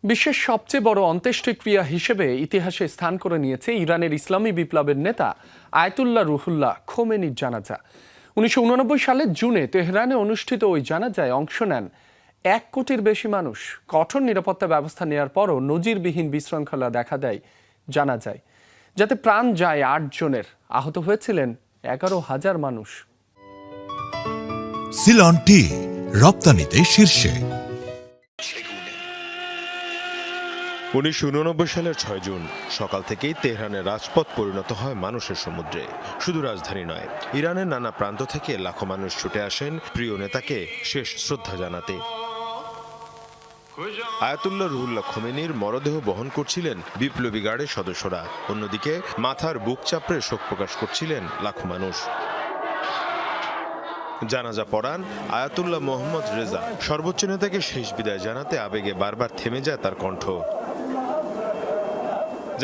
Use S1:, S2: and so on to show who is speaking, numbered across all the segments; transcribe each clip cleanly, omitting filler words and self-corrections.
S1: বিশ্বের সবচেয়ে বড় অন্ত্যেষ্টিক্রিয়া হিসেবে ইতিহাসে স্থান করে নিয়েছে ইরানের ইসলামী বিপ্লবের নেতা আয়াতুল্লাহ রুহুল্লাহ খোমেনির জানাজা। ১৯৮৯ সালের জুনে তেহরানে অনুষ্ঠিত ওই জানাজায় অংশ নেন ১ কোটির বেশি মানুষ। কঠোর নিরাপত্তা ব্যবস্থা নেওয়ার পরও নজিরবিহীন বিশৃঙ্খলা দেখা দেয় জানাজায়, যাতে প্রাণ যায় ৮ জনের, আহত হয়েছিলেন ১১,০০০ মানুষ।
S2: সিলন টি রপ্তানিতে শীর্ষে।
S3: ১৯৮৯ সালের ৬ জুন সকাল থেকেই তেহরানের রাজপথ পরিণত হয় মানুষের সমুদ্রে। শুধু রাজধানী নয়, ইরানের নানা প্রান্ত থেকে লাখো মানুষ ছুটে আসেন প্রিয় নেতাকে শেষ শ্রদ্ধা জানাতে। আয়াতুল্লাহ রুহুল্লাহ খোমেনির মরদেহ বহন করছিলেন বিপ্লবী গার্ডের সদস্যরা, অন্যদিকে মাথার বুক চাপড়ে শোক প্রকাশ করছিলেন লাখো মানুষ। জানাজা পড়ান আয়াতুল্লাহ মোহাম্মদ রেজা। সর্বোচ্চ নেতাকে শেষ বিদায় জানাতে আবেগে বারবার থেমে যায় তার কণ্ঠ।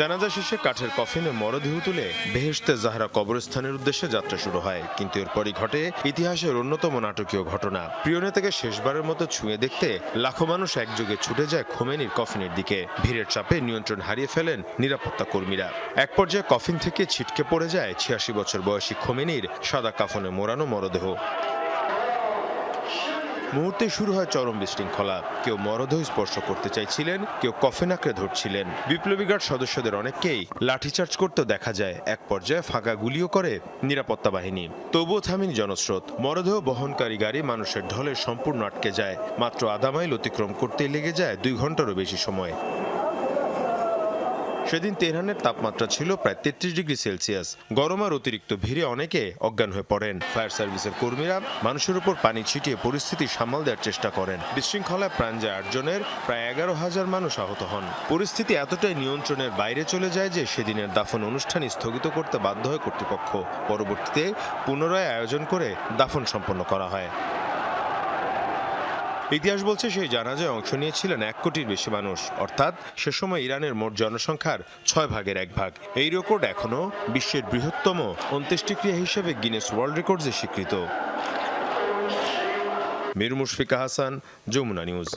S3: জানাজা শেষে কাঠের কফিনে মরদেহ তুলে বেহেশতে জাহরা কবরস্থানের উদ্দেশ্যে যাত্রা শুরু হয়, কিন্তু এরপরই ঘটে ইতিহাসের অন্যতম নাটকীয় ঘটনা। প্রিয় নেতাকে শেষবারের মতো ছুঁয়ে দেখতে লাখো মানুষ একযোগে ছুটে যায় খোমেনির কফিনের দিকে। ভিড়ের চাপে নিয়ন্ত্রণ হারিয়ে ফেলেন নিরাপত্তা কর্মীরা। এক পর্যায়ে কফিন থেকে ছিটকে পড়ে যায় ৮৬ বছর বয়সী খোমেনির সাদা কাফনে মোড়ানো মরদেহ। মুহূর্তে শুরু হয় চরম বিশৃঙ্খলা। কেউ মরদেহ স্পর্শ করতে চাইছিলেন, কেউ কফিন আঁকড়ে ধরছিলেন। বিপ্লবী গার্ড সদস্যদের অনেককেই লাঠিচার্জ করতে দেখা যায়। এক পর্যায়ে ফাঁকা গুলিও করে নিরাপত্তা বাহিনী, তবুও থামেনি জনস্রোত। মরদেহ বহনকারী গাড়ি মানুষের ঢলে সম্পূর্ণ আটকে যায়। মাত্র আধা মাইল অতিক্রম করতেই লেগে যায় ২ ঘন্টারও বেশি সময়। সেদিন তেহরানের তাপমাত্রা ছিল প্রায় ৩৩ ডিগ্রি সেলসিয়াস। গরম আর অতিরিক্ত ভিড়ে অনেকে অজ্ঞান হয়ে পড়েন। ফায়ার সার্ভিসের কর্মীরা মানুষের উপর পানি ছিটিয়ে পরিস্থিতি সামাল দেওয়ার চেষ্টা করেন। বিশৃঙ্খলায় প্রাণ যায় ৮ জনের, প্রায় ১১,০০০ মানুষ আহত হন। পরিস্থিতি এতটাই নিয়ন্ত্রণের বাইরে চলে যায় যে সেদিনের দাফন অনুষ্ঠান স্থগিত করতে বাধ্য হয় কর্তৃপক্ষ। পরবর্তীতে পুনরায় আয়োজন করে দাফন সম্পন্ন করা হয়। ইতিহাস বলছে সেই জানাজায় অংশ নিয়েছিলেন ১ কোটির বেশি মানুষ, অর্থাৎ সে সময় ইরানের মোট জনসংখ্যার ৬ ভাগের ১ ভাগ। এই রেকর্ড এখনও বিশ্বের বৃহত্তম অন্ত্যেষ্টিক্রিয়া হিসেবে গিনেস ওয়ার্ল্ড রেকর্ডসে স্বীকৃত। মীর মুশফিকা হাসান, যমুনা নিউজ।